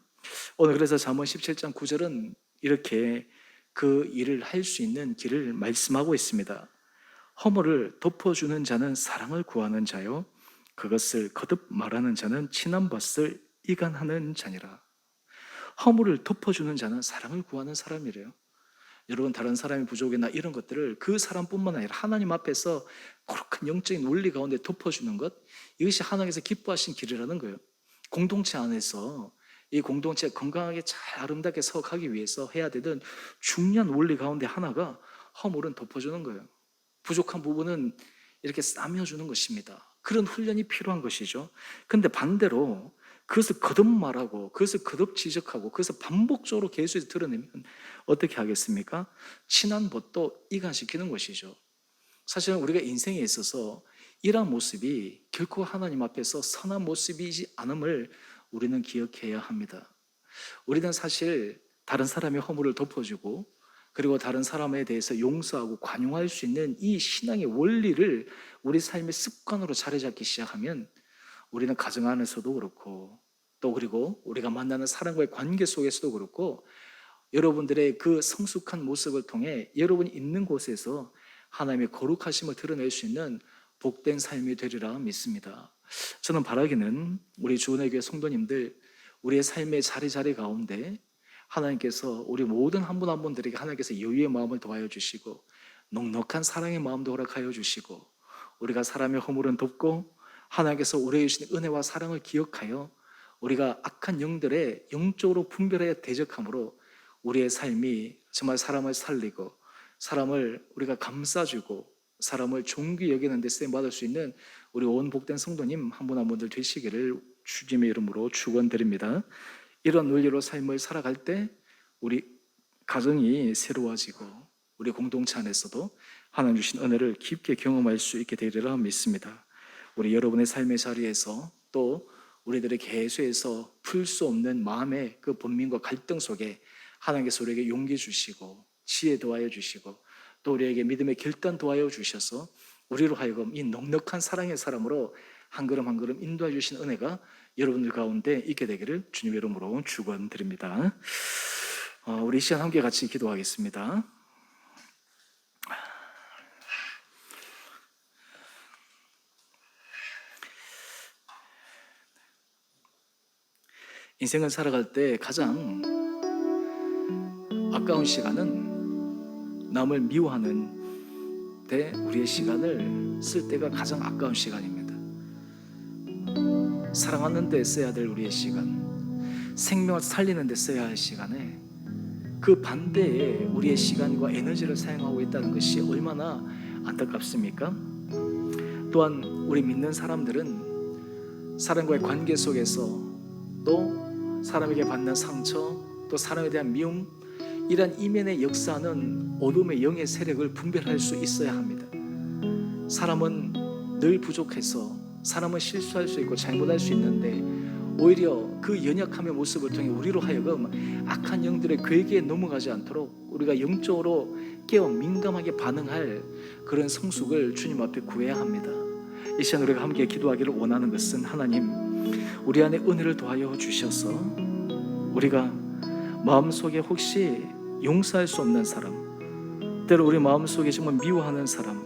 오늘 그래서 잠언 17장 9절은 이렇게 그 일을 할 수 있는 길을 말씀하고 있습니다. 허물을 덮어주는 자는 사랑을 구하는 자요 그것을 거듭 말하는 자는 친한 벗을 이간하는 자니라. 허물을 덮어주는 자는 사랑을 구하는 사람이래요. 여러분, 다른 사람의 부족이나 이런 것들을 그 사람뿐만 아니라 하나님 앞에서 거룩한 영적인 원리 가운데 덮어주는 것, 이것이 하나님께서 기뻐하신 길이라는 거예요. 공동체 안에서 이 공동체가 건강하게 잘 아름답게 서가기 위해서 해야 되던 중요한 원리 가운데 하나가 허물은 덮어주는 거예요. 부족한 부분은 이렇게 싸매어주는 것입니다. 그런 훈련이 필요한 것이죠. 그런데 반대로 그것을 거듭 말하고 그것을 거듭 지적하고 그것을 반복적으로 계속해서 드러내면 어떻게 하겠습니까? 친한 벗도 이간시키는 것이죠. 사실은 우리가 인생에 있어서 이러한 모습이 결코 하나님 앞에서 선한 모습이지 않음을 우리는 기억해야 합니다. 우리는 사실 다른 사람의 허물을 덮어주고 그리고 다른 사람에 대해서 용서하고 관용할 수 있는 이 신앙의 원리를 우리 삶의 습관으로 자리 잡기 시작하면 우리는 가정 안에서도 그렇고 또 그리고 우리가 만나는 사람과의 관계 속에서도 그렇고 여러분들의 그 성숙한 모습을 통해 여러분이 있는 곳에서 하나님의 거룩하심을 드러낼 수 있는 복된 삶이 되리라 믿습니다. 저는 바라기는 우리 주은혜 교회 성도님들 우리의 삶의 자리 가운데 하나님께서 우리 모든 한 분 한 분들에게 하나님께서 여유의 마음을 더하여 주시고 넉넉한 사랑의 마음도 허락하여 주시고 우리가 사람의 허물은 덮고 하나님께서 우리에게 주신 은혜와 사랑을 기억하여 우리가 악한 영들의 영적으로 분별하여 대적함으로 우리의 삶이 정말 사람을 살리고 사람을 우리가 감싸주고 사람을 존귀 여기는 데 쓰임받을 수 있는 우리 온 복된 성도님 한 분 한 분들 되시기를 주님의 이름으로 축원드립니다. 이런 논리로 삶을 살아갈 때 우리 가정이 새로워지고 우리 공동체 안에서도 하나님 주신 은혜를 깊게 경험할 수 있게 되리라 믿습니다. 우리 여러분의 삶의 자리에서 또 우리들의 계속해서 풀 수 없는 마음의 그 번민과 갈등 속에 하나님께서 우리에게 용기 주시고 지혜 도하여 주시고 또 우리에게 믿음의 결단 도하여 주셔서 우리로 하여금 이 넉넉한 사랑의 사람으로 한 걸음 한 걸음 인도해 주신 은혜가 여러분들 가운데 있게 되기를 주님의 이름으로 축원드립니다. 우리 이 시간 함께 같이 기도하겠습니다. 인생을 살아갈 때 가장 아까운 시간은 남을 미워하는 데 우리의 시간을 쓸 때가 가장 아까운 시간입니다. 사랑하는 데 써야 될 우리의 시간, 생명을 살리는 데 써야 할 시간에 그 반대에 우리의 시간과 에너지를 사용하고 있다는 것이 얼마나 안타깝습니까? 또한 우리 믿는 사람들은 사람과의 관계 속에서 또 사람에게 받는 상처, 또 사람에 대한 미움, 이러한 이면에 역사하는 어둠의 영의 세력을 분별할 수 있어야 합니다. 사람은 늘 부족해서 사람은 실수할 수 있고 잘못할 수 있는데 오히려 그 연약함의 모습을 통해 우리로 하여금 악한 영들의 괴계에 넘어가지 않도록 우리가 영적으로 깨어 민감하게 반응할 그런 성숙을 주님 앞에 구해야 합니다. 이 시간 우리가 함께 기도하기를 원하는 것은 하나님, 우리 안에 은혜를 더하여 주셔서 우리가 마음속에 혹시 용서할 수 없는 사람, 때로 우리 마음속에 정말 미워하는 사람,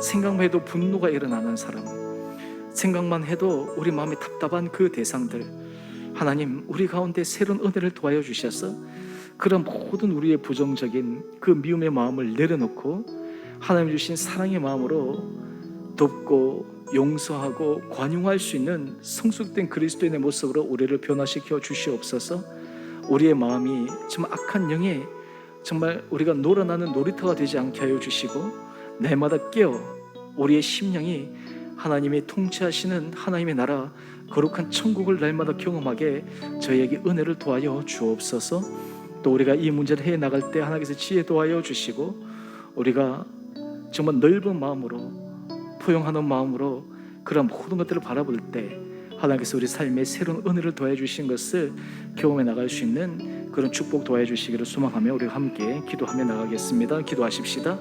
생각만 해도 분노가 일어나는 사람, 생각만 해도 우리 마음이 답답한 그 대상들, 하나님 우리 가운데 새로운 은혜를 더하여 주셔서 그런 모든 우리의 부정적인 그 미움의 마음을 내려놓고 하나님 주신 사랑의 마음으로 돕고 용서하고 관용할 수 있는 성숙된 그리스도인의 모습으로 우리를 변화시켜 주시옵소서. 우리의 마음이 정말 악한 영에 정말 우리가 놀아나는 놀이터가 되지 않게 하여 주시고, 날마다 깨어 우리의 심령이 하나님이 통치하시는 하나님의 나라 거룩한 천국을 날마다 경험하게 저희에게 은혜를 도하여 주옵소서. 또 우리가 이 문제를 해나갈 때 하나님께서 지혜 도하여 주시고, 우리가 정말 넓은 마음으로, 포용하는 마음으로 그런 모든 것들을 바라볼 때 하나님께서 우리 삶에 새로운 은혜를 도와주신 것을 경험해 나갈 수 있는 그런 축복 도와주시기를 소망하며 우리가 함께 기도하며 나가겠습니다. 기도하십시다.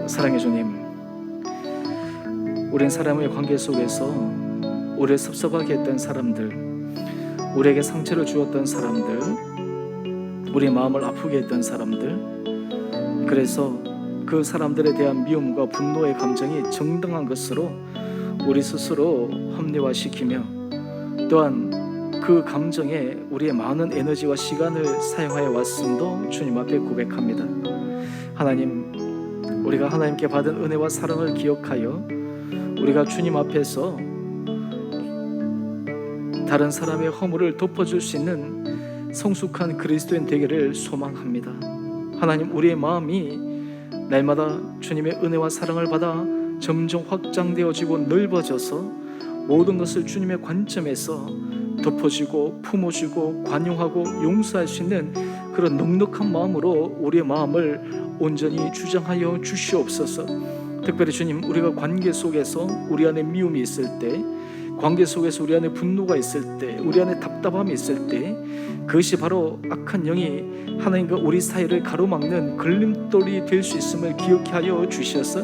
사랑의 주님, 우린 사람의 관계 속에서 우리를 섭섭하게 했던 사람들, 우리에게 상처를 주었던 사람들, 우리의 마음을 아프게 했던 사람들, 그래서 그 사람들에 대한 미움과 분노의 감정이 정당한 것으로 우리 스스로 합리화시키며, 또한 그 감정에 우리의 많은 에너지와 시간을 사용하여 왔음도 주님 앞에 고백합니다. 하나님, 우리가 하나님께 받은 은혜와 사랑을 기억하여 우리가 주님 앞에서 다른 사람의 허물을 덮어줄 수 있는 성숙한 그리스도인 되기를 소망합니다. 하나님, 우리의 마음이 날마다 주님의 은혜와 사랑을 받아 점점 확장되어지고 넓어져서 모든 것을 주님의 관점에서 덮어주고 품어주고 관용하고 용서할 수 있는 그런 넉넉한 마음으로 우리의 마음을 온전히 주장하여 주시옵소서. 특별히 주님, 우리가 관계 속에서 우리 안에 미움이 있을 때, 관계 속에서 우리 안에 분노가 있을 때, 우리 안에 답답함이 있을 때, 그것이 바로 악한 영이 하나님과 우리 사이를 가로막는 걸림돌이 될 수 있음을 기억해 하여 주셔서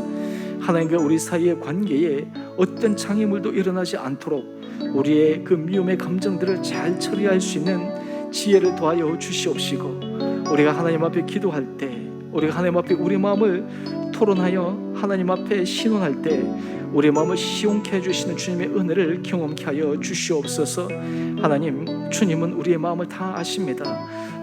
하나님과 우리 사이의 관계에 어떤 장애물도 일어나지 않도록 우리의 그 미움의 감정들을 잘 처리할 수 있는 지혜를 더하여 주시옵시고, 우리가 하나님 앞에 기도할 때, 우리가 하나님 앞에 우리 마음을 토론하여 하나님 앞에 신원할 때 우리의 마음을 시원케 해주시는 주님의 은혜를 경험케 하여 주시옵소서. 하나님, 주님은 우리의 마음을 다 아십니다.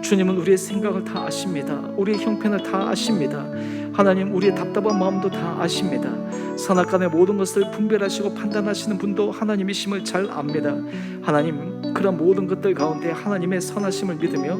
주님은 우리의 생각을 다 아십니다. 우리의 형편을 다 아십니다. 하나님, 우리의 답답한 마음도 다 아십니다. 선악간의 모든 것을 분별하시고 판단하시는 분도 하나님이심을 잘 압니다. 하나님, 그런 모든 것들 가운데 하나님의 선하심을 믿으며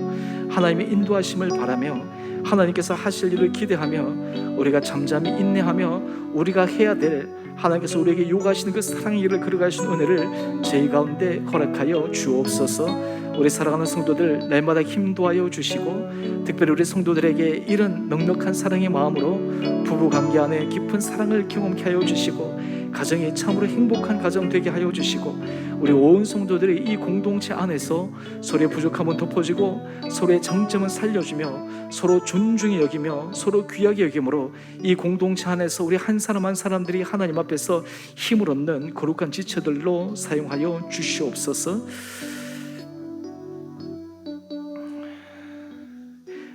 하나님의 인도하심을 바라며 하나님께서 하실 일을 기대하며 우리가 잠잠히 인내하며 우리가 해야 될 하나님께서 우리에게 요구하시는 그 사랑의 길을 걸어갈 수 있는 은혜를 저희 가운데 허락하여 주옵소서. 우리 사랑하는 성도들 날마다 힘도하여 주시고, 특별히 우리 성도들에게 이런 넉넉한 사랑의 마음으로 부부관계 안에 깊은 사랑을 경험케 하여 주시고, 가정이 참으로 행복한 가정 되게 하여 주시고, 우리 온 성도들이 이 공동체 안에서 서로의 부족함은 덮어지고 서로의 장점은 살려주며 서로 존중히 여기며 서로 귀하게 여김으로 이 공동체 안에서 우리 한 사람 한 사람들이 하나님 앞에서 힘을 얻는 거룩한 지체들로 사용하여 주시옵소서.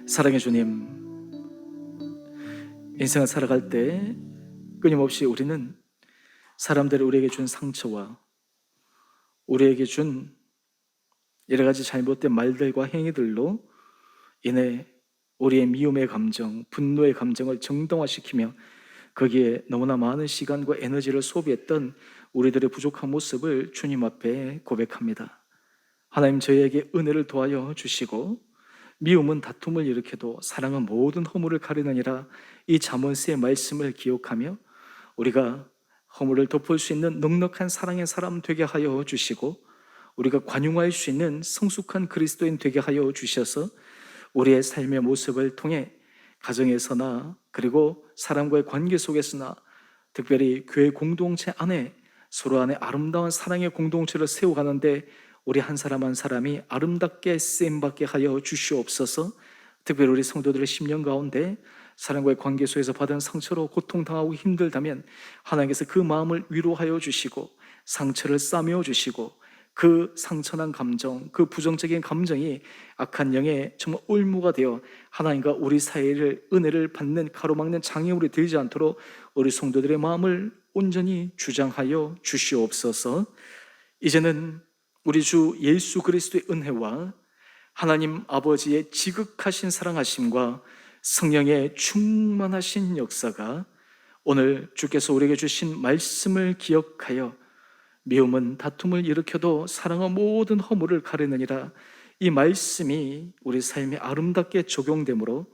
사랑의 주님, 인생을 살아갈 때 끊임없이 우리는 사람들이 우리에게 준 상처와 우리에게 준 여러 가지 잘못된 말들과 행위들로 인해 우리의 미움의 감정, 분노의 감정을 정당화시키며 거기에 너무나 많은 시간과 에너지를 소비했던 우리들의 부족한 모습을 주님 앞에 고백합니다. 하나님, 저희에게 은혜를 도하여 주시고, 미움은 다툼을 일으켜도 사랑은 모든 허물을 가리느니라, 이 잠언스의 말씀을 기억하며 우리가 허물을 덮을 수 있는 넉넉한 사랑의 사람 되게 하여 주시고, 우리가 관용할 수 있는 성숙한 그리스도인 되게 하여 주셔서 우리의 삶의 모습을 통해 가정에서나 그리고 사람과의 관계 속에서나 특별히 교회 공동체 안에 서로 안에 아름다운 사랑의 공동체를 세워가는데 우리 한 사람 한 사람이 아름답게 쓰임받게 하여 주시옵소서. 특별히 우리 성도들의 심령 가운데 사람과의 관계 속에서 받은 상처로 고통당하고 힘들다면 하나님께서 그 마음을 위로하여 주시고 상처를 싸매어 주시고, 그 상처난 감정, 그 부정적인 감정이 악한 영의 정말 올무가 되어 하나님과 우리 사이를 은혜를 받는 가로막는 장애물이 되지 않도록 우리 성도들의 마음을 온전히 주장하여 주시옵소서. 이제는 우리 주 예수 그리스도의 은혜와 하나님 아버지의 지극하신 사랑하심과 성령의 충만하신 역사가 오늘 주께서 우리에게 주신 말씀을 기억하여 미움은 다툼을 일으켜도 사랑은 모든 허물을 가리느니라, 이 말씀이 우리 삶에 아름답게 적용되므로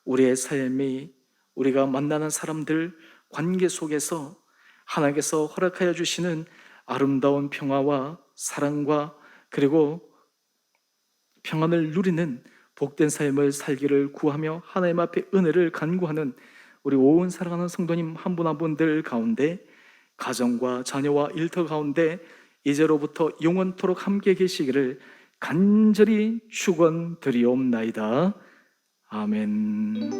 우리의 삶이, 우리가 만나는 사람들 관계 속에서 하나님께서 허락하여 주시는 아름다운 평화와 사랑과 그리고 평안을 누리는 복된 삶을 살기를 구하며 하나님 앞에 은혜를 간구하는 우리 온 사랑하는 성도님 한 분 한 분들 가운데, 가정과 자녀와 일터 가운데 이제로부터 영원토록 함께 계시기를 간절히 축원드리옵나이다. 아멘.